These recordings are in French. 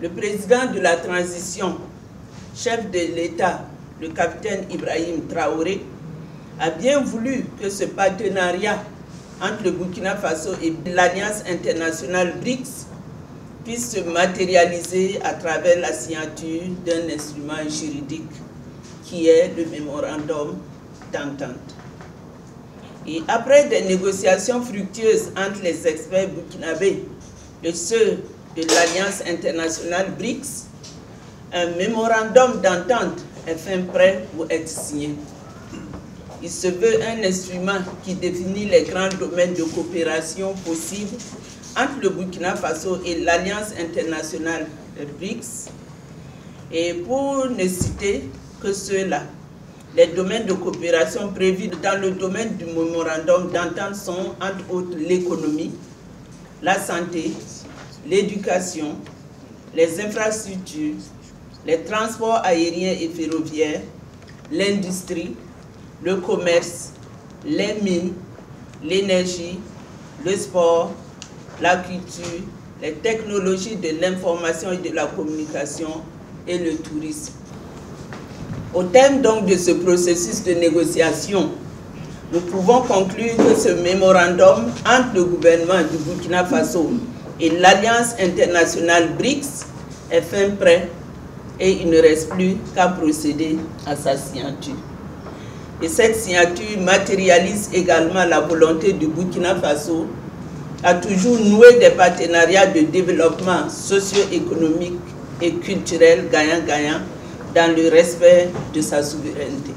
Le président de la transition, chef de l'État, le capitaine Ibrahim Traoré, a bien voulu que ce partenariat entre le Burkina Faso et l'Alliance internationale BRICS puisse se matérialiser à travers la signature d'un instrument juridique qui est le mémorandum d'entente. Et après des négociations fructueuses entre les experts burkinabés et ceux de l'Alliance internationale BRICS, un mémorandum d'entente est fin prêt pour être signé. Il se veut un instrument qui définit les grands domaines de coopération possibles entre le Burkina Faso et l'Alliance internationale BRICS. Et pour ne citer que ceux-là, les domaines de coopération prévus dans le domaine du mémorandum d'entente sont entre autres l'économie, la santé, l'éducation, les infrastructures, les transports aériens et ferroviaires, l'industrie, le commerce, les mines, l'énergie, le sport, la culture, les technologies de l'information et de la communication et le tourisme. Au terme donc de ce processus de négociation, nous pouvons conclure que ce mémorandum entre le gouvernement du Burkina Faso et l'Alliance internationale BRICS est fin prêt et il ne reste plus qu'à procéder à sa signature. Et cette signature matérialise également la volonté du Burkina Faso à toujours nouer des partenariats de développement socio-économique et culturel gagnant-gagnant dans le respect de sa souveraineté.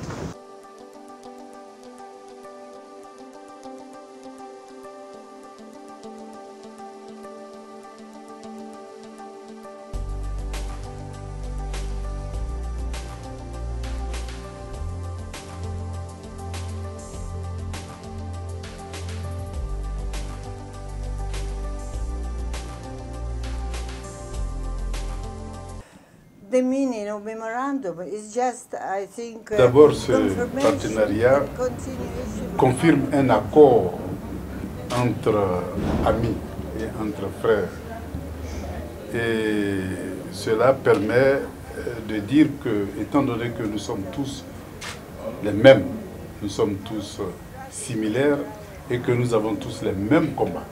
The meaning of memorandum is just, I think, d'abord, ce partenariat confirme un accord entre amis et entre frères. Et cela permet de dire que, étant donné que nous sommes tous les mêmes, nous sommes tous similaires et que nous avons tous les mêmes combats.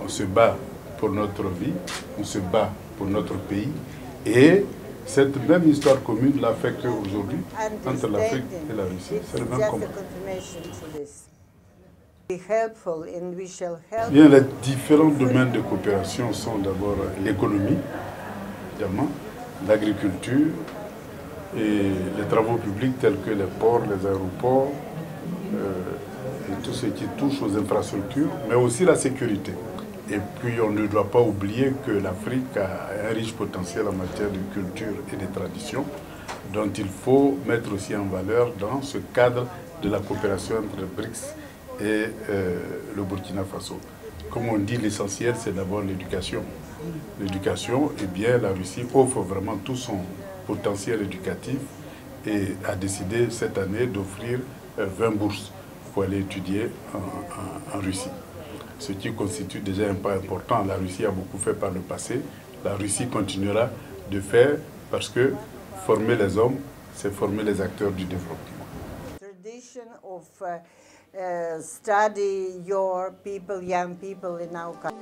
On se bat pour notre vie, on se bat pour notre pays et cette même histoire commune l'a fait qu'aujourd'hui, entre l'Afrique et la Russie, c'est le même combat. Bien, les différents domaines de coopération sont d'abord l'économie, l'agriculture et les travaux publics tels que les ports, les aéroports et tout ce qui touche aux infrastructures, mais aussi la sécurité. Et puis on ne doit pas oublier que l'Afrique a un riche potentiel en matière de culture et de tradition, dont il faut mettre aussi en valeur dans ce cadre de la coopération entre le BRICS et le Burkina Faso. Comme on dit, l'essentiel c'est d'abord l'éducation. L'éducation, eh bien la Russie offre vraiment tout son potentiel éducatif et a décidé cette année d'offrir 20 bourses pour aller étudier en Russie. Ce qui constitue déjà un pas important. La Russie a beaucoup fait par le passé. La Russie continuera de faire parce que former les hommes, c'est former les acteurs du développement. Tradition of study your people, young people in our country.